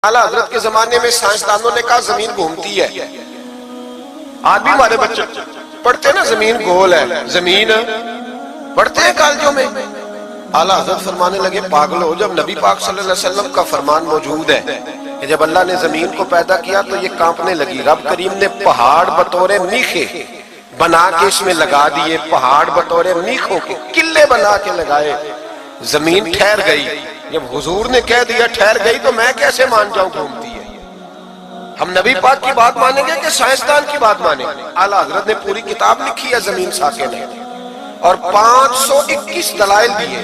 اعلیٰ حضرت کے زمانے میں سائنسدانوں نے کہا زمین گھومتی ہے. آج بھی ہمارے بچے پڑھتے ہیں نا زمین گول ہے، زمین پڑھتے ہیں کالجوں میں. اعلیٰ حضرت فرمانے لگے پاگل ہو، جب نبی پاک صلی اللہ علیہ وسلم کا فرمان موجود ہے کہ جب اللہ نے زمین کو پیدا کیا تو یہ کانپنے لگی. رب کریم نے پہاڑ بطور میخے بنا کے اس میں لگا دیے، پہاڑ بطور میخوں کے قلعے بنا کے لگائے. زمین ٹھہر گئی. جب حضور نے کہہ دیا ٹھہر گئی تو میں کیسے مان جاؤں گھومتی ہے؟ ہم نبی پاک کی بات مانیں گے کہ سائنسدان کی بات مانیں گے؟ اعلیٰ حضرت نے پوری کتاب لکھی ہے زمین ساکن ہے اور 521 دلائل دیے،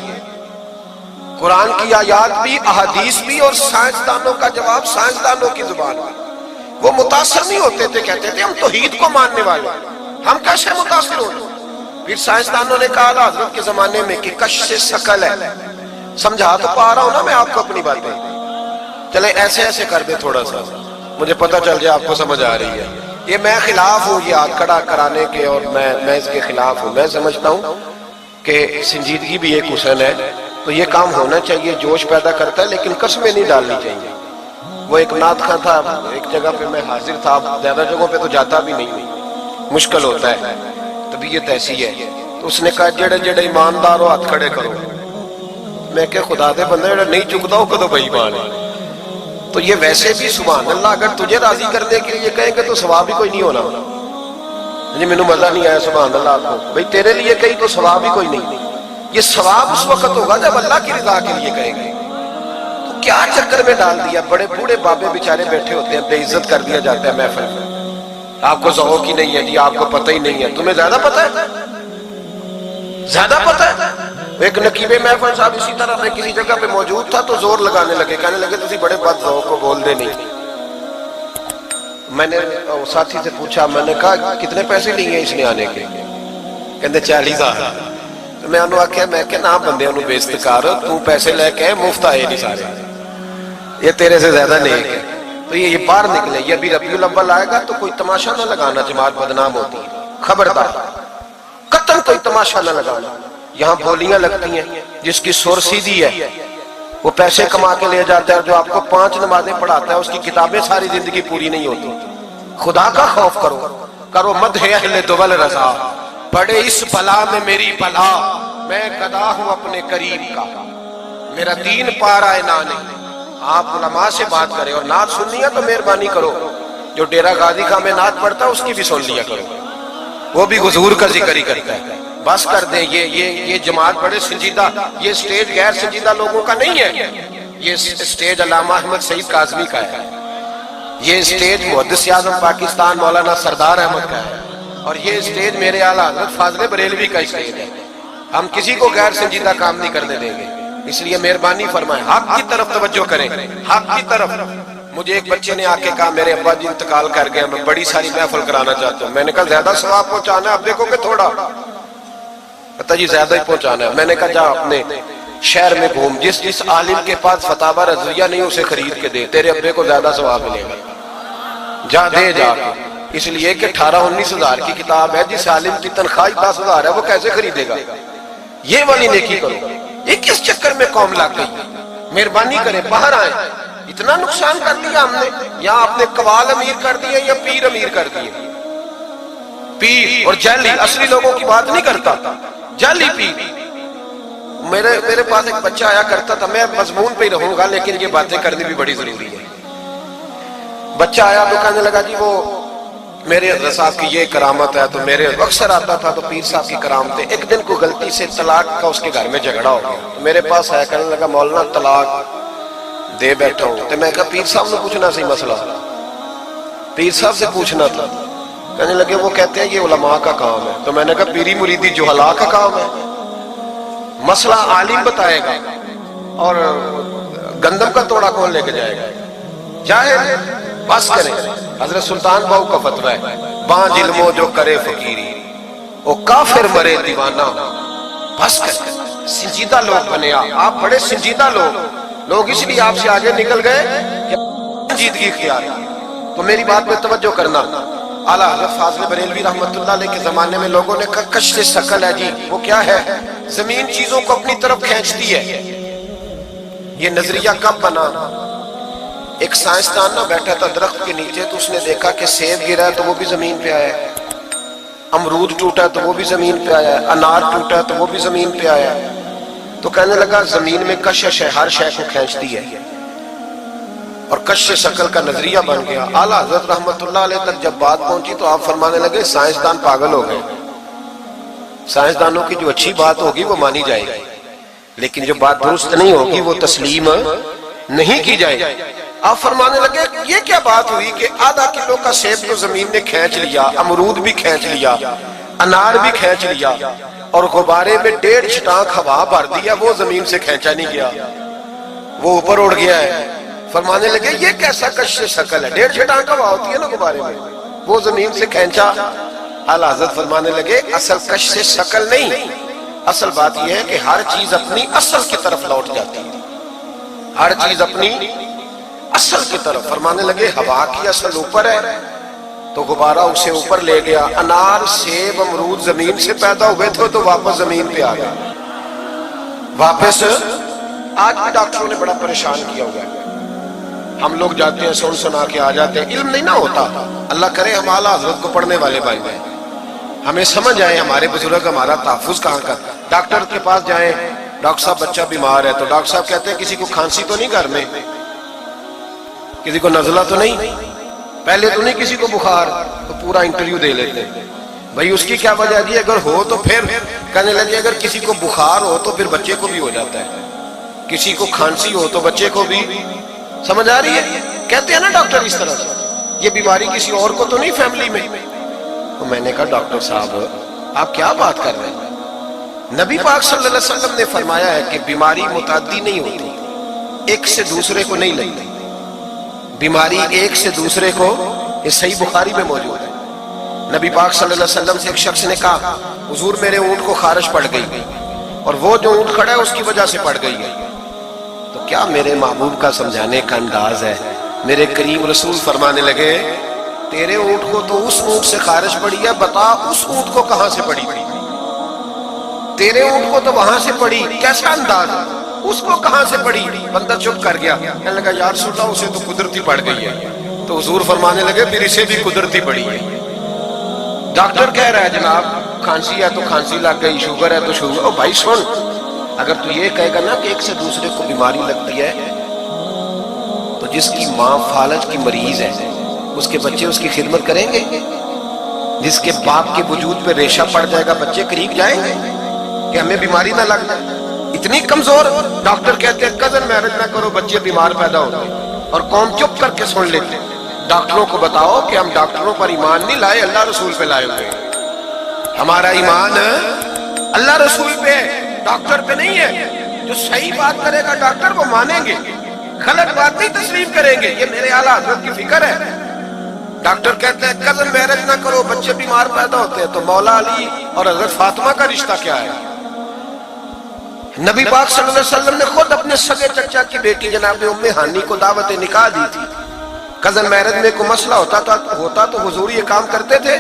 قرآن کی آیات بھی، احادیث بھی، اور سائنسدانوں کا جواب سائنسدانوں کی زبان میں. وہ متاثر نہیں ہوتے تھے، کہتے تھے ہم توحید کو ماننے والے، ہم کیسے متاثر ہوتے؟ پھر سائنسدانوں نے کہا اعلیٰ حضرت کے زمانے میں کہ کش سے ثقل ہے. سمجھا تو پا رہا ہوں نا میں آپ کو اپنی باتیں، چلے ایسے ایسے کر دے تھوڑا سا، مجھے پتہ چل جائے آپ کو سمجھ آ رہی ہے. یہ میں خلاف ہوں یہ ہاتھ کھڑا کرانے کے، اور میں اس کے خلاف ہوں. میں سمجھتا ہوں کہ سنجیدگی بھی ایک حسن ہے، تو یہ کام ہونا چاہیے، جوش پیدا کرتا ہے، لیکن قسمیں نہیں ڈالنی چاہیے. وہ ایک نعت خواں تھا، ایک جگہ پہ میں حاضر تھا، زیادہ جگہوں پہ تو جاتا بھی نہیں، مشکل ہوتا ہے، طبیعت ایسی ہے. تو اس نے کہا جڑے جڑے ایماندار ہو ہاتھ کھڑے کرو. میں کہ خدا دے بندے جڑا نہیں چکتا ہو کدو بھائی مان ہے. تو یہ ویسے بھی سبحان اللہ اگر تجھے راضی کرنے کے لیے کہیں گے تو ثواب ہی کوئی نہیں ہونا. جی مینوں مزہ نہیں آیا سبحان اللہ آپ کو، بھائی تیرے لیے کہیں تو ثواب ہی کوئی نہیں. یہ ثواب اس وقت ہوگا جب اللہ کی رضا کے لیے کہیں گے. تو کیا چکر میں ڈال دیا، بڑے بوڑھے بابے بیچارے بیٹھے ہوتے ہیں، بے عزت کر دیا جاتا ہے محفل میں. آپ کو ذوق ہی نہیں ہے جی، آپ کو پتہ ہی نہیں ہے. تمہیں زیادہ پتہ ہے، زیادہ پتہ ہے. ایک نقیب محفل صاحب اسی طرح میں کسی جگہ پہ موجود تھا تو زور لگانے لگے، کہنے لگے تسی بڑے بد ذوق کو بول دے نہیں. میں نے ساتھی سے پوچھا، میں نے کہا کتنے پیسے لیے اس نے آنے کے؟ کہتے 40,000. تو میں انہوں آکھیا میں کہ نہ بندے انہوں بے استقار، تو پیسے لے کے مفت آئے نہیں سارے، یہ تیرے سے زیادہ نہیں ہے. تو یہ باہر نکلے. یہ ابھی ربیع الاول آئے گا تو کوئی تماشا نہ لگانا، جماعت بدنام ہوتی ہے، خبردار قطعاً کوئی تماشا نہ لگانا. یہاں بولیاں لگتی ہیں، جس کی سر سیدھی ہے وہ پیسے کما کے لے جاتا ہے، اور جو آپ کو 5 نمازیں پڑھاتا ہے اس کی کتابیں ساری زندگی پوری نہیں ہوتی. خدا کا خوف کرو مدح اہل دول رضا، پڑے اس بلا میں میری بلا، میں گدا ہوں اپنے قریب کا، میرا دین پارا ہے نانے. آپ علماء سے بات کریں، اور نعت سننی ہے تو مہربانی کرو، جو ڈیرہ غازی خان میں نعت پڑھتا ہے اس کی بھی سن لیا کرو، وہ بھی حضور کا ذکر ہی کرتا ہے. بس کر دیں. یہ جماعت بڑے سنجیدہ، یہ سٹیج غیر سنجیدہ لوگوں کا نہیں ہے، یہ سٹیج علامہ احمد سعید کاظمی کا ہے، یہ سٹیج محدث اعظم پاکستان مولانا سردار احمد کا ہے، اور یہ سٹیج میرے اعلیٰ حضرت فاضل بریلوی کا سٹیج ہے. ہم کسی کو غیر سنجیدہ کام نہیں کرنے دیں گے. اس لیے مہربانی فرمائیں، حق کی طرف توجہ کریں، حق کی طرف. مجھے ایک بچے نے آ کے کہا میرے ابا جی انتقال کر گئے، میں بڑی ساری محفل کرانا چاہتا ہوں. میں نے کہا زیادہ ثواب پہنچانا ہے، اب دیکھو کہ تھوڑا. پتہ جی زیادہ ہی پہنچانا ہے. میں نے کہا جا اپنے شہر میں گھوم، جس عالم کے پاس فتاوی رضویہ نہیں اسے خرید کے دے، تیرے ابے کو زیادہ ثواب ملے گا. جا دے جا کے. اس لیے کہ 18-19 ہزار کی کتاب ہے، جس عالم کی تنخواہ 10,000 ہے وہ کیسے خریدے گا؟ یہ والی نیکی کرو. یہ کس چکر میں قوم لگ گئی؟ مہربانی کریں باہر آئیں. اتنا نقصان کر لیا ہم نے، یا آپ نے قوال امیر کر دیے یا پیر امیر کر دیے. پیر اور جعلی، اصلی لوگوں کی بات نہیں کرتا، جعلی پیر. میرے پاس ایک بچہ آیا کرتا تھا، میں مضمون پہ ہی رہوں گا لیکن یہ باتیں کرنی بھی بڑی ضروری ہے. بچہ آیا تو کہنے لگا جی وہ میرے حضرت صاحب کی یہ کرامت ہے، تو میرے اکثر آتا تھا تو پیر صاحب کی کرامت ہے. ایک دن کو غلطی سے طلاق کا اس کے گھر میں جھگڑا ہو گیا، تو میرے پاس آیا کہنے لگا مولانا طلاق دے بیٹھا ہوں. تو میں کہا پیر صاحب نے پوچھنا سی مسئلہ، پیر صاحب سے پوچھنا تھا. کہنے لگے وہ کہتے ہیں یہ علماء کا کام ہے. تو میں نے کہا پیری مریدی جہلاء کا کام ہے، مسئلہ عالم بتائے گا، اور گندم کا توڑا کون لے کے جائے گا؟ جاہل. بس کریں. حضرت سلطان باؤ کا فتویٰ ہے، بانج علمو جو کرے فقیری وہ کافر مرے دیوانہ. بس کریں. سنجیدہ لوگ بنے آپ بڑے سنجیدہ لوگ اس لیے آپ سے آگے نکل گئے کہ سنجیدگی اختیار. تو میری بات میں توجہ کرنا. اعلیٰ حضرت فاضل بریلوی رحمت اللہ علیہ کے زمانے میں لوگوں نے کہا کش سے ثقل ہے جی. وہ کیا ہے؟ زمین چیزوں کو اپنی طرف کھینچتی ہے. یہ نظریہ کب بنا؟ ایک سائنسدان نہ بیٹھا تھا درخت کے نیچے، تو اس نے دیکھا کہ سیب گرا ہے تو وہ بھی زمین پہ آیا ہے، امرود ٹوٹا ہے تو وہ بھی زمین پہ آیا ہے، انار ٹوٹا ہے تو وہ بھی زمین پہ آیا ہے۔ تو کہنے لگا زمین میں کشش ہے، ہر شے کو کھینچتی ہے، اور کش شکل کا نظریہ بن گیا۔ اعلیٰ حضرت رحمت اللہ علیہ تک جب بات پہنچی تو آپ فرمانے لگے سائنسدان پاگل ہو گئے، سائنسدانوں کی جو اچھی بات ہوگی وہ مانی جائے گی، لیکن جو بات درست نہیں ہوگی وہ تسلیم نہیں کی جائے گی۔ آپ فرمانے لگے یہ کیا بات ہوئی کہ آدھا کلو کا سیب کو زمین نے کھینچ لیا، امرود بھی کھینچ لیا، انار بھی کھینچ لیا، اور غبارے میں 1.5 چھٹانک ہوا بھر دیا، وہ زمین سے کھینچا نہیں گیا، وہ اوپر اڑ گیا ہے۔ فرمانے لگے یہ کیسا کش شکل ہے، 1.5 چھٹانک ہوا ہوتی ہے نا غبارے میں، وہ زمین سے کھینچا۔ اعلیٰ حضرت فرمانے لگے اصل کش سے شکل نہیں، اصل بات یہ ہے کہ ہر چیز اپنی اصل کی طرف لوٹ جاتی ہے، ہر چیز اپنی اصل کی طرف۔ فرمانے لگے ہوا کی اصل اوپر ہے تو غبارہ اسے اوپر لے گیا، انار سیب امرود زمین سے پیدا ہوئے تھے تو واپس زمین پہ آ گئے، واپس۔ آج بھی ڈاکٹروں نے بڑا پریشان کیا ہوا ہے، ہم لوگ جاتے ہیں سن سنا کے آ جاتے ہیں، علم نہیں نہ ہوتا۔ اللہ کرے ہم اعلیٰ حضرت کو پڑھنے والے بن جائیں، ہمیں سمجھ آئے ہمارے بزرگ ہمارا تحفظ کہاں کا۔ ڈاکٹر کے پاس جائیں، ڈاکٹر صاحب بچہ بیمار ہے تو ڈاکٹر صاحب کہتے ہیں کسی کو کھانسی تو نہیں گھر میں، کسی کو نزلہ تو نہیں، پہلے تو نہیں کسی کو بخار، تو پورا انٹرویو دے لیتے ہیں بھائی اس کی کیا وجہ دی، اگر ہو تو پھر کہنے لگے اگر کسی کو بخار ہو تو پھر بچے کو بھی ہو جاتا ہے، کسی کو کھانسی ہو تو بچے کو بھی۔ سمجھ آ رہی ہے؟ کہتے ہیں نا ڈاکٹر اس طرح سے، یہ بیماری کسی اور کو تو نہیں فیملی میں۔ تو میں نے کہا ڈاکٹر صاحب آپ کیا بات کر رہے ہیں، نبی پاک صلی اللہ علیہ وسلم نے فرمایا ہے کہ بیماری متعدی نہیں ہوتی، ایک سے دوسرے کو نہیں لگتی، بیماری ایک سے دوسرے کو، یہ صحیح بخاری میں موجود ہے۔ نبی پاک صلی اللہ علیہ وسلم سے ایک شخص نے کہا حضور میرے اونٹ کو خارش پڑ گئی، اور وہ جو اونٹ کھڑا ہے اس کی وجہ سے پڑ گئی ہے۔ تو کیا میرے محبوب کا سمجھانے کا انداز ہے، میرے کریم رسول فرمانے لگے تیرے اونٹ کو تو اس اونٹ سے خارش پڑی ہے، بتا اس اونٹ کو کہاں سے پڑی تھی، تیرے اونٹ کو تو وہاں سے پڑی، کیسا انداز، اس کو کہاں سے پڑی؟ بندہ چپ کر گیا، کہنے لگا یا رسول اللہ اسے تو قدرتی پڑ گئی ہے۔ تو حضور فرمانے لگے پھر اسے بھی قدرتی پڑی ہے۔ ڈاکٹر کہہ رہا ہے جناب کھانسی ہے تو کھانسی لگ گئی، شوگر ہے تو شوگر، او بھائی سن، اگر تو یہ کہے گا نا کہ ایک سے دوسرے کو بیماری لگتی ہے، تو جس کی ماں فالج کی مریض ہے اس کے بچے اس کی خدمت کریں گے؟ جس کے باپ کے وجود پہ ریشہ پڑ جائے گا بچے قریب جائیں گے کہ ہمیں بیماری نہ لگ جائے؟ اتنی کمزور۔ ڈاکٹر کہتے ہیں کزن میرج نہ کرو بچے بیمار پیدا ہوتے ہیں، اور قوم چپ کر کے سن لیتے۔ ڈاکٹروں کو بتاؤ کہ ہم ڈاکٹروں پر ایمان نہیں لائے، اللہ رسول پہ لائے ہوئے ہیں، ہمارا ایمان اللہ رسول پہ ہے، ڈاکٹر پہ نہیں ہے۔ جو صحیح بات کرے گا ڈاکٹر وہ مانیں گے، غلط بات نہیں تسلیم کریں گے، یہ میرے اعلیٰ حضرت کی فکر ہے۔ ڈاکٹر کہتے ہیں کزن میرج نہ کرو بچے بیمار پیدا ہوتے ہیں، تو مولا علی اور حضرت فاطمہ کا رشتہ کیا ہے؟ نبی پاک صلی اللہ علیہ وسلم نے خود اپنے سگے چچا کی بیٹی جناب ام ہانی کو دعوت نکاح دی تھی۔ کزن میرج میں کوئی مسئلہ ہوتا تو حضور یہ کام کرتے تھے؟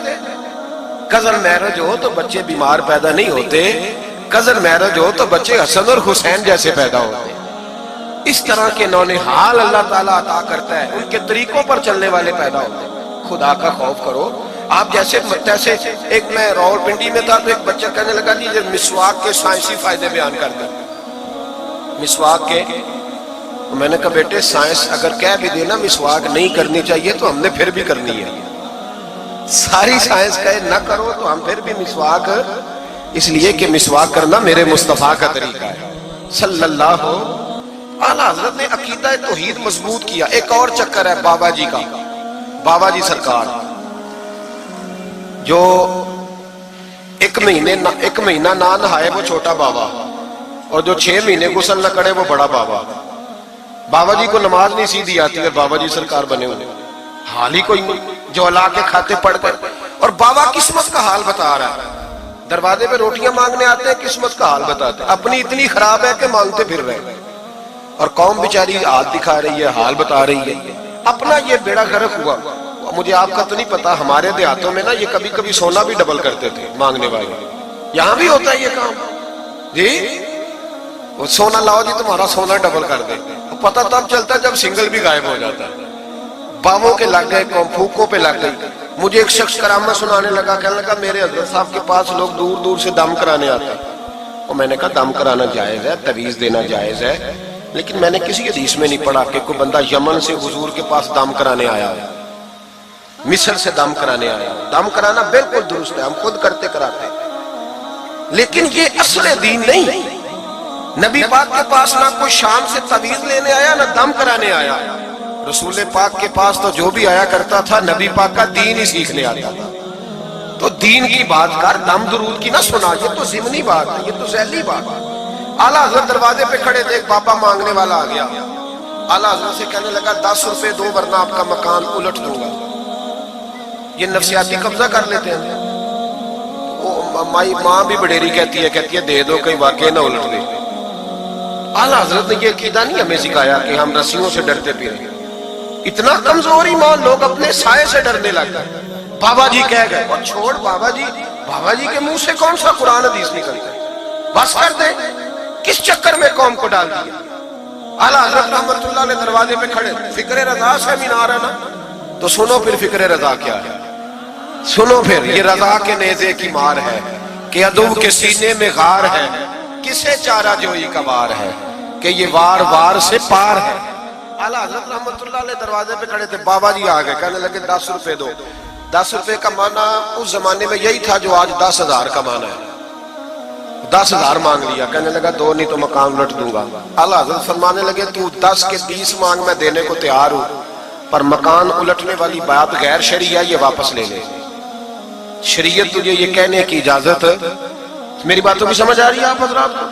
کزن میرج ہو تو بچے بیمار پیدا نہیں ہوتے، کزن میرج ہو تو بچے حسن اور حسین جیسے پیدا ہوتے۔ اس طرح کے نونہال اللہ تعالیٰ عطا کرتا ہے، ان کے طریقوں پر چلنے والے پیدا ہوتے ہیں۔ خدا کا خوف کرو۔ آپ جیسے ایک میں راول پنڈی میں تھا تو ایک بچہ کہنے لگا جی مسواک کے سائنسی فائدے بیان کر دیں، مسواک کے۔ میں نے کہا بیٹے سائنس اگر کہہ بھی دینا مسواک نہیں کرنی چاہیے تو ہم نے پھر بھی کرنی ہے، ساری سائنس کہے نہ کرو تو ہم پھر بھی مسواک، اس لیے کہ مسواک کرنا میرے مصطفیٰ کا طریقہ ہے صلی اللہ۔ اعلیٰ حضرت نے عقیدہ توحید مضبوط کیا۔ ایک اور چکر ہے بابا جی کا، بابا جی سرکار جو ایک مہینہ نہ نہائے وہ چھوٹا بابا، اور جو 6 مہینے غسل نہ کرے وہ بڑا بابا۔ بابا جی کو نماز نہیں سیدھی آتی اور بابا جی سرکار بنے ہوئے، حال ہی کوئی جو اللہ کے کھاتے پڑ گئے، اور بابا قسمت کا حال بتا رہا ہے۔ دروازے پہ روٹیاں مانگنے آتے ہیں، قسمت کا حال بتاتے ہیں، اپنی اتنی خراب ہے کہ مانگتے پھر رہے ہیں، اور قوم بیچاری ہاتھ دکھا رہی ہے، حال بتا رہی ہے، اپنا یہ بیڑا غرق ہوا۔ مجھے آپ کا تو نہیں پتا، ہمارے دیہاتوں میں نا یہ کبھی کبھی سونا بھی ڈبل کرتے تھے مانگنے والے، یہاں بھی ہوتا ہے یہ کام جی، وہ سونا لاؤ جی تمہارا سونا ڈبل کر دے۔ پتہ تب چلتا ہے جب سنگل بھی غائب ہو جاتا ہے. باووں کے لگ گئے, پھوکوں پہ لگ گئی. مجھے ایک شخص کرامت سنانے لگا, کہنے لگا میرے حضرت صاحب کے پاس لوگ دور دور سے دم کرانے آتے ہیں. اور میں نے کہا دم کرانا جائز ہے, تعویذ دینا جائز ہے, لیکن میں نے کسی حدیث میں نہیں پڑھا کہ کوئی بندہ یمن سے حضور کے پاس دم کرانے آیا, مصر سے دم کرانے آیا. دم کرانا بالکل درست ہے, ہم خود کرتے کراتے ہیں, لیکن یہ اصل دین نہیں. نبی پاک کے پاس نہ کوئی شام سے تعویذ لینے آیا نہ دم کرانے آیا. رسول پاک کے پاس تو جو بھی آیا کرتا تھا نبی پاک کا دین ہی سیکھنے آتا تھا. تو دین کی بات کر, دم درود کی نہ سنا, یہ تو ضمنی بات ہے, یہ تو ذیلی بات ہے. اعلیٰ حضرت دروازے پہ کھڑے تھے, ایک بابا مانگنے والا آ گیا. اعلیٰ حضرت سے کہنے لگا 10 روپے دو ورنہ آپ کا مکان الٹ دوں گا. یہ نفسیاتی قبضہ کر لیتے ہیں. وہ ماں بھی بڑیری کہتی ہے دے دو کہیں واقعی نہ الٹ دے. اعلیٰ حضرت نے یہ عقیدہ نہیں ہمیں سکھایا کہ ہم رسیوں سے ڈرتے پھریں. اتنا کمزور ایمان, لوگ اپنے سائے سے ڈرنے لگ گئے. بابا جی کہہ گئے, اور چھوڑ بابا جی کے منہ سے کون سا قرآن حدیث نکلتا ہے, بس کر دے. کس چکر میں قوم کو ڈال دیا. اعلیٰ حضرت رحمت اللہ علیہ دروازے پہ کھڑے, فکر رضا سے مینار ہے نا, تو سنو پھر فکر رضا کیا ہے. سنو پھر, یہ رضا کے نیزے کی مار ہے کہ عدو کے سینے میں غار ہے, کسے چارہ جوئی کا وار ہے کہ یہ وار وار سے پار ہے. اعلیٰ حضرت رحمت اللہ علیہ دروازے پہ کھڑے تھے, بابا جی آ گئے, کہنے لگے 10 روپے دو. 10 روپے کا معنی اس زمانے میں یہی تھا جو آج 10,000 کا معنی ہے. 10,000 مانگ لیا, کہنے لگا دو نہیں تو مکان الٹ دوں گا. اعلیٰ حضرت فرمانے لگے تو 10 کے 20 مانگ, میں دینے کو تیار ہوں, پر مکان الٹنے والی بات غیر شرعی ہے, یہ واپس لے لے. شریعت تجھے یہ کہنے کی اجازت, میری باتوں کی سمجھ آ رہی ہے آپ حضرات کو؟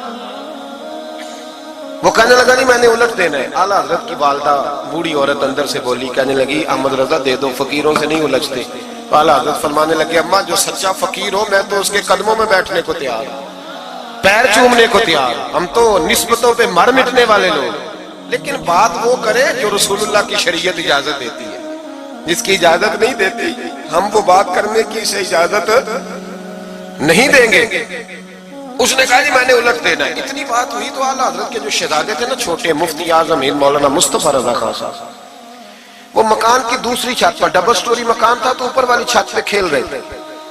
وہ کہنے لگا نہیں میں نے الٹ دینا ہے. اعلیٰ حضرت کی والدہ بوڑھی عورت اندر سے بولی, کہنے لگی احمد رضا دے دو, فقیروں سے نہیں الجھتے. تو اعلیٰ حضرت فرمانے لگے اماں جو سچا فقیر ہو میں تو اس کے قدموں میں بیٹھنے کو تیار, پیر چومنے کو تیار. ہم تو نسبتوں پہ مر مٹنے والے لوگ, لیکن بات وہ کرے جو رسول اللہ کی شریعت اجازت دیتی ہے. جس کی اجازت نہیں دیتی ہم وہ بات کرنے کی سے اجازت نہیں دیں گے. اس نے کہا جی میں نے الٹ دینا ہے. اتنی بات ہوئی تو اعلیٰ حضرت کے جو شہزادے تھے نا چھوٹے, مفتی اعظم ہند مولانا مصطفیٰ رضا خان صاحب, وہ مکان کی دوسری چھت پر, ڈبل سٹوری مکان تھا تو اوپر والی چھت پہ کھیل رہے تھے.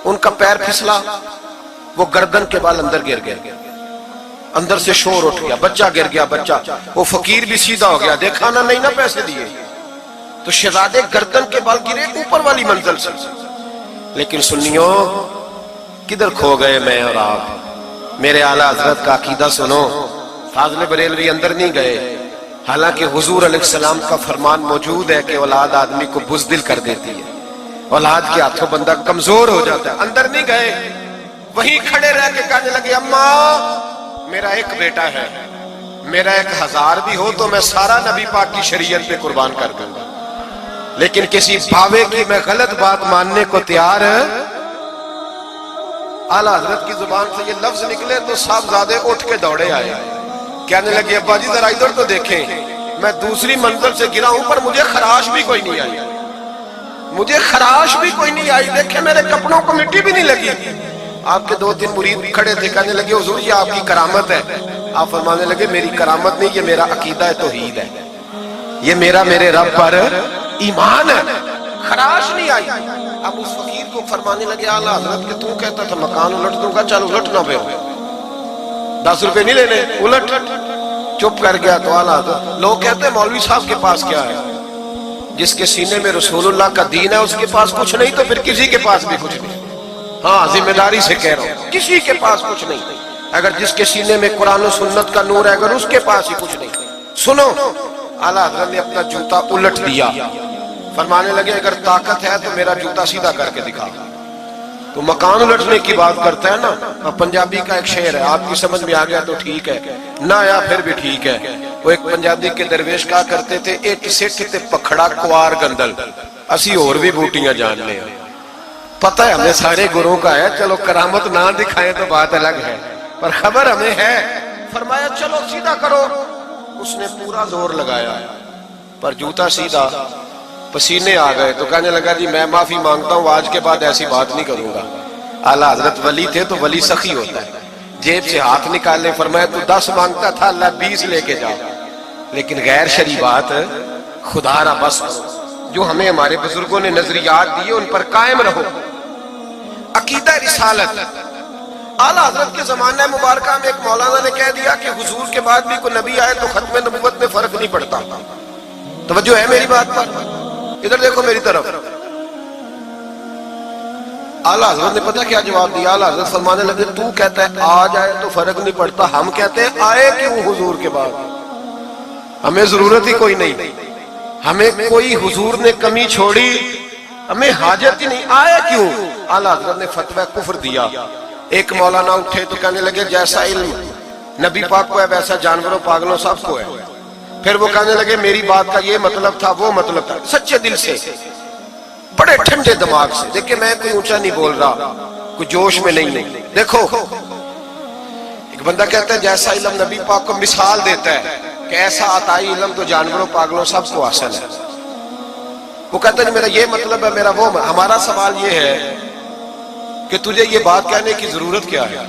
ان کا پیر پھسلا, وہ گردن کے بال اندر گر گئے, اندر سے شور اٹھ گیا, بچہ گر گیا. بچہ وہ فقیر بھی سیدھا ہو گیا, دیکھا نہ نہیں نا پیسے دیے, تو شہزادے گردن کے بال گرے اوپر والی منزل سے. لیکن سنیوں کدھر کھو گئے میں اور آپ. میرے اعلیٰ حضرت کا عقیدہ سنو, فاضل بریلوی اندر نہیں گئے, حالانکہ حضور علیہ السلام کا فرمان موجود ہے کہ اولاد آدمی کو بزدل کر دیتی ہے, اولاد کے ہاتھوں بندہ کمزور ہو جاتا ہے. اندر نہیں گئے, وہیں کھڑے رہ کے کہنے لگے اماں میرا ایک بیٹا ہے, میرا 1000 بھی ہو تو میں سارا نبی پاک کی شریعت پہ قربان کر دوں گا, لیکن کسی بھاوے کی میں غلط بات ماننے کو تیار. اعلیٰ حضرت کی زبان سے یہ لفظ نکلے تو صاحبزادے اٹھ کے دوڑے آئے, کہنے لگے ابا جی ذرا ادھر تو دیکھیں, میں دوسری منزل سے گرا ہوں پر مجھے خراش بھی کوئی نہیں آئی, مجھے خراش بھی کوئی نہیں آئی. دیکھیں میرے کپڑوں کو مٹی بھی نہیں لگی. آپ کے 2-3 مرید کھڑے تھے, کہنے لگے حضور یہ آپ کی کرامت ہے. آپ فرمانے لگے میری کرامت نہیں, یہ میرا عقیدہ ہے, توحید ہے, یہ میرا میرے رب پر ایمان ہے, خراش نہیں آئی. اب اس فقیر کو فرمانے لگے اعلیٰ حضرت کہ تو کہتا تھا مکان الٹ دوں گا, چل الٹ نہ پہ 10 روپے نہیں لینے, الٹ. چپ کر گیا. تو اعلیٰ حضرت, لوگ کہتے ہیں مولوی صاحب کے پاس کیا ہے, جس کے سینے میں رسول اللہ کا دین ہے اس کے پاس کچھ نہیں تو پھر کسی کے پاس بھی کچھ نہیں. ہاں ذمہ داری سے کہہ رہا ہوں, کسی کے پاس کچھ نہیں. اگر جس کے سینے میں قرآن و سنت کا نور ہے, اگر اس کے پاس ہی کچھ نہیں. سنو, اعلیٰ حضرت نے اپنا جوتا الٹ دیا, فرمانے لگے اگر طاقت ہے تو میرا جوتا سیدھا کر کے دکھا. تو مکان الٹنے کی بات کرتا ہے نا, پنجابی کا ایک شعر ہے, آپ کی سمجھ میں آ گیا تو ٹھیک ہے, نہ آیا پھر بھی ٹھیک ہے. وہ ایک پنجابی کے درویش کہا کرتے تھے, ایک سٹھ تے پکھڑا کوار گندل, اسی اور بھی بوٹیاں جان لیں. پتہ ہے ہمیں سارے گروہ کا ہے, چلو کرامت نہ دکھائیں تو بات الگ ہے, پر خبر ہمیں ہے. فرمایا چلو سیدھا کرو. اس نے پورا زور لگایا پر جوتا سیدھا, پسینے آ گئے. تو کہنے لگا جی میں معافی مانگتا ہوں, آج کے بعد ایسی بات نہیں کروں گا. اعلیٰ حضرت ولی تھے تو ولی سخی ہوتا ہے, جیب سے ہاتھ نکالے, فرمایا تو 10 مانگتا تھا, اللہ 20 لے کے جاؤ. لیکن غیر شرعی بات خدا را بس کرو. جو ہمیں ہمارے بزرگوں نے نظریات دیے ان پر قائم رہو. عقیدہ رسالت. اعلیٰ حضرت کے زمانہ مبارکہ میں ایک مولانا نے کہہ دیا کہ حضور کے بعد بھی کوئی نبی آئے تو ختم نبوت میں فرق نہیں پڑتا. توجہ ہے میری بات پر؟ ادھر دیکھو میری طرف. اعلیٰ حضرت نے پتہ کیا جواب دیا؟ اعلیٰ حضرت فرمانے لگے تو کہتا ہے آ جائے تو فرق نہیں پڑتا، ہم کہتے ہیں آئے کیوں حضور کے بعد؟ ہمیں ضرورت ہی کوئی نہیں، ہمیں کوئی حضور نے کمی چھوڑی، ہمیں حاجت ہی نہیں، آئے کیوں؟ اعلیٰ حضرت نے فتویٰ کفر دیا. ایک مولانا اٹھے تو کہنے لگے جیسا علم نبی پاک کو ہے ویسا جانوروں پاگلوں سب کو ہے. پھر وہ کہنے لگے میری بات کا یہ مطلب تھا وہ مطلب تھا، سچے دل سے بڑے ٹھنڈے دماغ سے. دیکھیں میں کوئی اونچا نہیں بول رہا، کوئی جوش میں نہیں. دیکھو ایک بندہ کہتا ہے جیسا علم نبی پاک کو مثال دیتا ہے کہ ایسا عطائی علم تو جانوروں پاگلوں سب کو حاصل ہے. وہ کہتا ہے میرا یہ مطلب ہے میرا وہ. ہمارا سوال یہ ہے کہ تجھے یہ بات کہنے کی ضرورت کیا ہے؟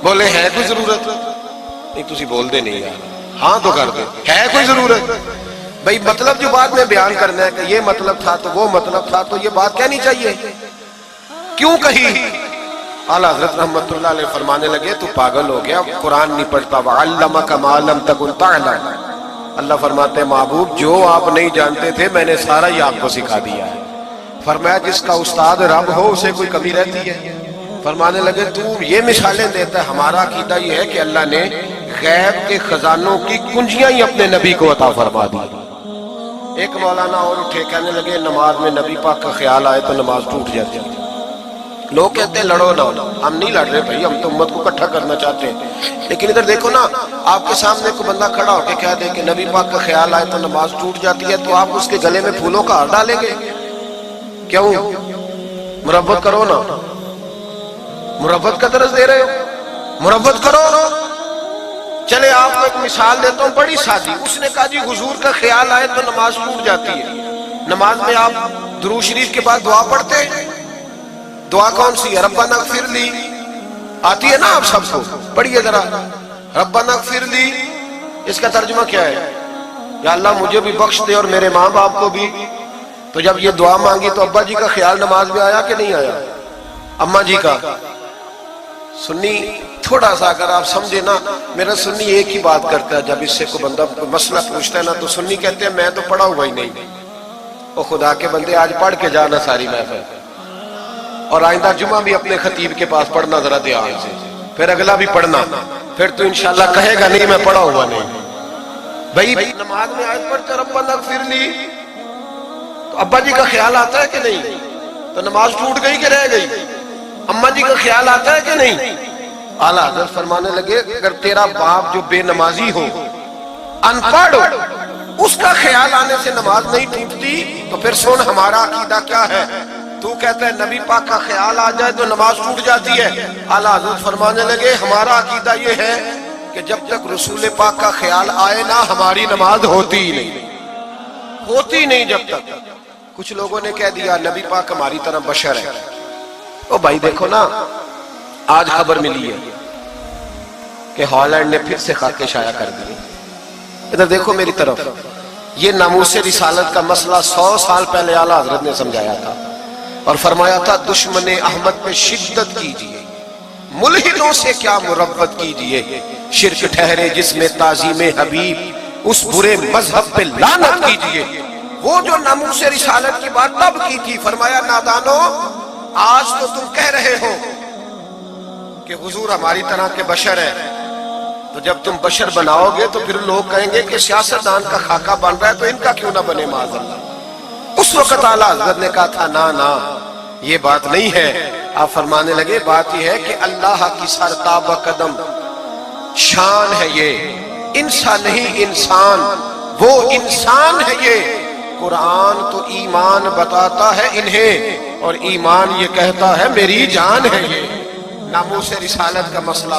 بولے ہے کوئی ضرورت؟ نہیں تسی بول دے نہیں یار، ہاں تو کر دے. ہے کوئی ضرورت؟ بھئی مطلب جو بات میں بیان کرنا ہے کہ یہ مطلب تھا تو وہ مطلب تھا تو یہ بات کہنی چاہیے. کیوں کہی؟ اعلیٰ حضرت رحمت اللہ علیہ فرمانے لگے تو پاگل ہو گیا، قرآن نہیں پڑھتا. وَعَلَّمَكَ مَا لَمْ تَكُنْ تَعْلَمْ. اللہ فرماتے ہیں محبوب جو آپ نہیں جانتے تھے میں نے سارا ہی آپ کو سکھا دیا ہے. فرمایا جس کا استاد رب ہو اسے کوئی کمی رہتی ہے؟ فرمانے لگے تو یہ مثالیں دیتا ہے. ہمارا عقیدہ یہ ہے کہ اللہ نے غیب کے خزانوں کی کنجیاں ہی اپنے نبی کو عطا فرما دی. ایک مولانا اور اٹھے کہنے لگے نماز میں نبی پاک کا خیال آئے تو نماز ٹوٹ جاتی ہے. لوگ کہتے ہیں لڑو نہ، ہم نہیں لڑ رہے بھائی، ہم تو امت کو اکٹھا کرنا چاہتے ہیں. لیکن ادھر دیکھو نا، آپ کے سامنے کوئی بندہ کھڑا ہو کے کہہ دے کہ نبی پاک کا خیال آئے تو نماز ٹوٹ جاتی ہے، تو آپ اس کے گلے میں پھولوں کا ہار ڈالیں گے؟ کیوں؟ مربت کرو نا، مربت کا درس دے رہے ہو، مربت کرو. چلے آپ کو ایک مثال دیتا ہوں بڑی سادی. اس نے کہا جی حضور کا خیال آئے تو نماز ٹوٹ جاتی ہے. نماز میں آپ درود شریف کے بعد دعا پڑھتے ہیں. دعا کون سی ہے؟ ربنا اغفر لی. آتی ہے نا آپ سب کو؟ پڑھیے ذرا ربنا اغفر لی. اس کا ترجمہ کیا ہے؟ یا اللہ مجھے بھی بخش دے اور میرے ماں باپ کو بھی. تو جب یہ دعا مانگی تو ابا جی کا خیال نماز میں آیا کہ نہیں آیا؟ اماں جی کا؟ سنی تھوڑا سا اگر آپ سمجھے نا، میرا سنی ایک ہی بات کرتا ہے. جب اس سے کوئی بندہ مسئلہ پوچھتا ہے نا تو سنی کہتے ہیں میں تو پڑھا ہوا ہی نہیں. او خدا کے بندے آج پڑھ کے جانا ساری محفل، اور آئندہ جمعہ بھی اپنے خطیب کے پاس پڑھنا ذرا دھیان سے، پھر اگلا بھی پڑھنا، پھر تو انشاءاللہ کہے گا نہیں میں پڑھا ہوا نہیں. بھائی نماز میں آیت پڑھتے ربنا اغفر لی تو ابا جی کا خیال آتا ہے کہ نہیں؟ تو نماز ٹوٹ گئی کہ رہ گئی؟ اماں جی کا خیال آتا ہے کہ نہیں؟ اعلیٰ حضرت فرمانے لگے اگر تیرا باپ جو بے نمازی ہو، ان پڑھ ہو، اس کا خیال آنے سے نماز نہیں ٹوٹتی تو پھر سن ہمارا عقیدہ کیا ہے. تو کہتا ہے نبی پاک کا خیال آ جائے تو نماز ٹوٹ جاتی ہے. اعلیٰ حضرت فرمانے لگے ہمارا عقیدہ یہ ہے کہ جب تک رسول پاک کا خیال آئے نا ہماری نماز ہوتی ہی نہیں، ہوتی نہیں جب تک. کچھ لوگوں نے کہہ دیا نبی پاک ہماری طرح بشر ہے. او بھائی دیکھو نا، آج خبر ملی ہے کہ ہالینڈ نے پھر سے خاکے شائع کر دی. ادھر دیکھو میری طرف. یہ ناموس رسالت کا مسئلہ 100 سال پہلے اعلیٰ حضرت نے سمجھایا تھا اور فرمایا تھا دشمن احمد پہ شدت کیجئے، ملحدوں سے کیا مربت کیجئے، شرک ٹھہرے جس میں تعظیم حبیب، اس برے مذہب پہ لعنت کیجئے. وہ جو ناموس رسالت کی بات تب کی تھی، فرمایا نادانو آج تو تم کہہ رہے ہو کہ حضور ہماری طرح کے بشر ہے، تو جب تم بشر بناؤ گے تو پھر لوگ کہیں گے کہ سیاستدان کا خاکہ بن رہا ہے تو ان کا کیوں نہ بنے معاذ اللہ. اس وقت اعلیٰ حضرت نے کہا تھا نا یہ بات نہیں ہے. آپ فرمانے لگے بات یہ ہے کہ اللہ کی سرتاب قدم شان ہے، یہ انسان نہیں انسان، وہ انسان ہے. یہ قرآن تو ایمان بتاتا ہے انہیں اور ایمان یہ کہتا ہے میری جان ہے. یہ ناموس رسالت کا مسئلہ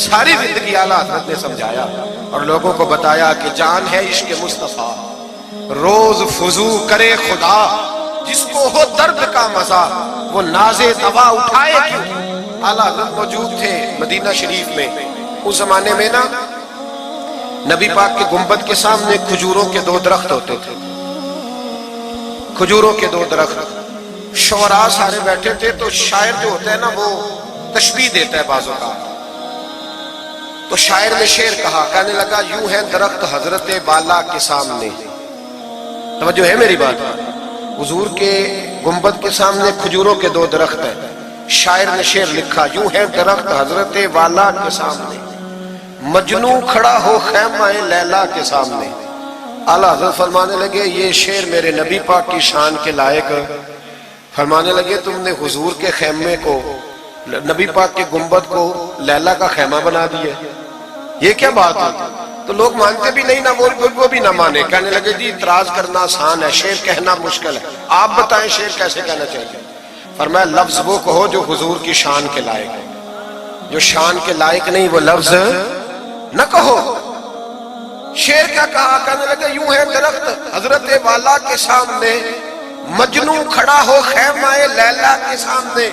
ساری زندگی اعلیٰ حضرت نے سمجھایا اور لوگوں کو بتایا کہ جان ہے عشق مصطفیٰ، روز فضو کرے خدا، جس کو ہو درد کا مزہ وہ ناز دوا اٹھائے کیوں. اعلیٰ حضرت موجود تھے مدینہ شریف میں. اس زمانے میں نا نبی پاک کے گنبد کے سامنے کھجوروں کے 2 درخت ہوتے تھے، کھجوروں کے 2 درخت۔ شعراء سارے بیٹھے تھے، تو شاعر جو ہوتا ہے نا وہ تشبیہ دیتا ہے بعض اوقات۔ تو شاعر نے شعر کہا، کہنے لگا یوں ہے درخت حضرت بالا کے سامنے۔ توجہ ہے میری بات؟ حضور کے گنبد کے سامنے کھجوروں کے 2 درخت ہیں۔ شاعر نے شعر لکھا، یوں ہے درخت حضرت والا کے سامنے، مجنوں کھڑا ہو خیمہ لیلا کے سامنے۔ اعلیٰ حضرت فرمانے لگے یہ شعر میرے نبی پاک کی شان کے لائق۔ فرمانے لگے تم نے حضور کے خیمے کو، نبی پاک کے گنبد کو لیلا کا خیمہ بنا دیا، یہ کیا بات ہے؟ تو لوگ مانتے بھی نہیں، نہ وہ بھی نہ مانے۔ کہنے لگے جی اعتراض کرنا آسان ہے، شعر کہنا مشکل ہے، آپ بتائیں شعر کیسے کہنا چاہیے؟ فرمایا لفظ وہ کہو جو حضور کی شان کے لائق ہے، جو شان کے لائق نہیں وہ لفظ نہ کہو۔ شعر کیا کہا؟ کہنے لگے یوں ہے درخت حضرت والا کے سامنے، مجنوں کھڑا ہو خیمہ لیلا کے سامنے۔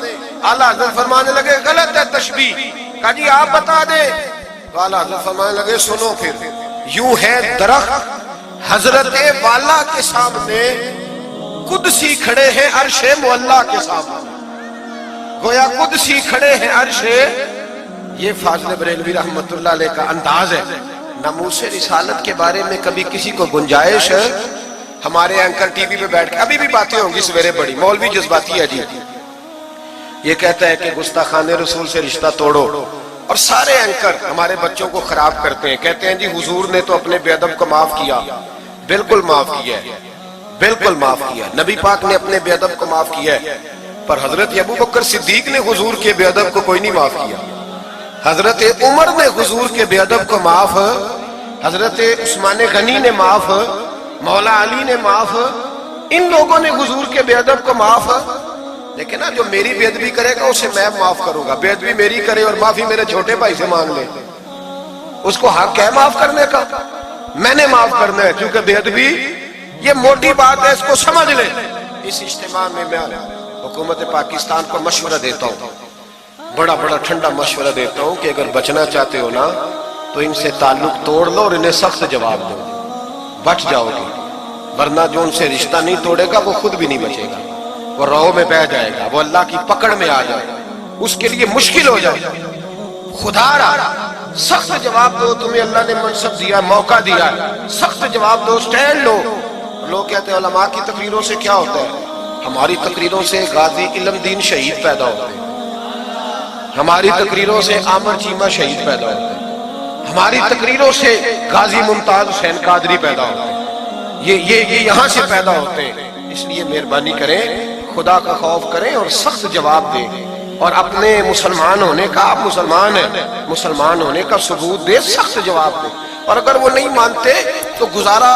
اعلیٰ حضرت فرمانے لگے غلط ہے تشبیہ۔ کہا جی آپ بتا دیں۔ تو اعلیٰ حضرت فرمانے لگے سنو پھر، یوں ہے درخت حضرت والا کے سامنے، قدسی کھڑے ہیں عرش معلا کے سامنے۔ گویا قدسی کھڑے ہیں عرش۔ یہ فاضل بریلوی رحمت اللہ علیہ کا انداز ہے۔ ناموس رسالت کے بارے میں کبھی کسی کو گنجائش، ہمارے اینکر ٹی وی پہ بیٹھ کے ابھی بھی باتیں ہوں گی سویرے بڑی، مولوی جذباتی ہے جی، یہ کہتا ہے کہ گستاخان رسول سے رشتہ توڑو، اور سارے اینکر ہمارے بچوں کو خراب کرتے ہیں، کہتے ہیں جی حضور نے تو اپنے بے ادب کو معاف کیا۔ بالکل معاف کیا ہے، بالکل معاف کیا ہے، نبی پاک نے اپنے بے ادب کو معاف کیا ہے، پر حضرت ابو بکر صدیق نے حضور کے بے ادب کو کوئی نہیں معاف کیا۔ حضرت عمر نے حضور کے بے ادب کو معاف، حضرت عثمان غنی نے معاف، مولا علی نے معاف، ان لوگوں نے حضور کے بے ادب کو معاف۔ لیکن جو میری بے ادبی کرے گا اسے میں معاف کروں گا، بے ادبی میری کرے اور معافی میرے چھوٹے بھائی سے مانگ لے، اس کو حق ہے معاف کرنے کا، میں نے معاف کرنا ہے، کیونکہ بے ادبی یہ موٹی بات ہے، اس کو سمجھ لیں۔ اس اجتماع میں میں حکومت پاکستان کو مشورہ دیتا ہوں، بڑا ٹھنڈا مشورہ دیتا ہوں کہ اگر بچنا چاہتے ہو نا تو ان سے تعلق توڑ لو اور انہیں سخت جواب دو، بچ جاؤ گے، ورنہ جو ان سے رشتہ نہیں توڑے گا وہ خود بھی نہیں بچے گا، وہ راہوں میں بہ جائے گا، وہ اللہ کی پکڑ میں آ جائے گا، اس کے لیے مشکل ہو جائے گا۔ خدا را سخت جواب دو، تمہیں اللہ نے منصب دیا، موقع دیا، سخت جواب دو، سٹینڈ لو۔ لوگ کہتے ہیں علماء کی تقریروں سے کیا ہوتا ہے؟ ہماری تقریروں سے غازی علم دین شہید پیدا ہوتے ہیں، ہماری تقریروں سے عامر چیمہ شہید پیدا ہوتے ہیں، ہماری تقریروں سے غازی ممتاز حسین قادری پیدا ہوتے ہیں، یہ یہاں سے پیدا ہوتے ہیں۔ اس لیے مہربانی کریں، خدا کا خوف کریں اور سخت جواب دیں، اور اپنے مسلمان ہونے کا، آپ مسلمان ہیں، مسلمان ہونے کا ثبوت دیں، سخت جواب دیں۔ اور اگر وہ نہیں مانتے تو گزارا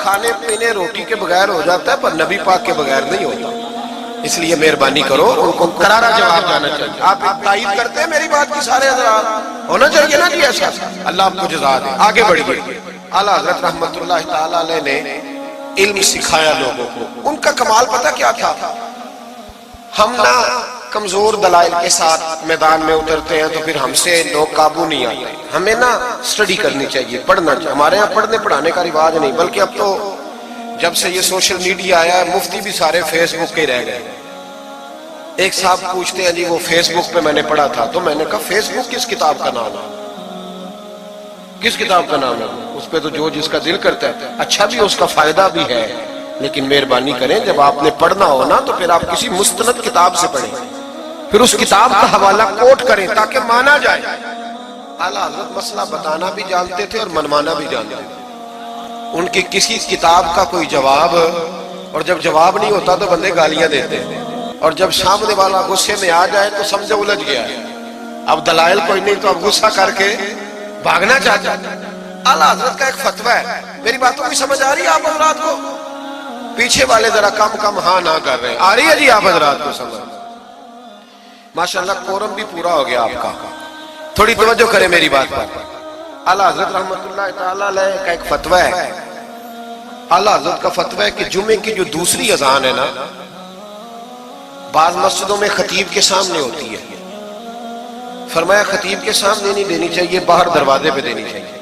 کھانے پینے روٹی کے بغیر ہو جاتا ہے، پر نبی پاک کے بغیر نہیں ہوتا۔ اس لیے مہربانی کرو، ان کو کرارا جواب جانا چاہیے۔ آپ تائید کرتے ہیں میری بات کی سارے حضرات؟ ہونا چاہیے نا جی ایسا۔ اللہ آپ کو جزا دے۔ آگے بڑھیے۔ اعلیٰ حضرت رحمت اللہ تعالیٰ علیہ نے علم سکھایا لوگوں کو۔ ان کا کمال پتہ کیا تھا؟ ہم نہ کمزور دلائل کے ساتھ میدان میں اترتے ہیں تو پھر ہم سے لوگ قابو نہیں آتے، ہمیں نا سٹڈی کرنی چاہیے، پڑھنا چاہیے۔ ہمارے یہاں پڑھنے پڑھانے کا رواج نہیں، بلکہ اب تو جب سے یہ سوشل میڈیا آیا ہے مفتی بھی سارے فیس بک کے رہ گئے۔ ایک صاحب پوچھتے ہیں جی وہ فیس بک پہ میں نے پڑھا تھا، تو میں نے کہا فیس بک کس کتاب کا نام ہے؟ کس کتاب کا نام ہے؟ اس پہ تو جو جس کا دل کرتا ہے، اچھا بھی اس کا فائدہ بھی ہے، لیکن مہربانی کریں جب آپ نے پڑھنا ہو نا تو پھر آپ کسی مستند کتاب سے پڑھیں، پھر اس کتاب کا حوالہ کوٹ کریں تاکہ مانا جائے۔ اعلیٰ حضرت مسئلہ بتانا بھی جانتے تھے اور منوانا بھی جانتے تھے۔ ان کی کسی کتاب کا کوئی جواب، اور جب جواب نہیں ہوتا تو بندے گالیاں دیتے ہیں، اور جب سامنے والا غصے میں آ جائے تو سمجھے الجھ گیا ہے، اب دلائل کوئی نہیں تو اب غصہ کر کے بھاگنا چاہتا ہے۔ اعلیٰ حضرت کا ایک فتویٰ ہے، میری باتوں کی سمجھ آ رہی ہے آپ حضرات کو؟ پیچھے والے ذرا کم ہاں نہ کر رہے ہیں، آ رہی ہے جی آپ حضرات کو سمجھ؟ ماشاءاللہ کورم بھی پورا ہو گیا آپ کا، تھوڑی توجہ کریں میری بات پر۔ اعلیٰ حضرت رحمت اللہ تعالیٰ علیہ کا ایک فتویٰ ہے، اعلیٰ حضرت کا فتویٰ ہے کہ جمعے کی جو دوسری اذان ہے نا، بعض مسجدوں میں خطیب کے سامنے ہوتی ہے، فرمایا خطیب کے سامنے نہیں دینی چاہیے، باہر دروازے پہ دینی چاہیے۔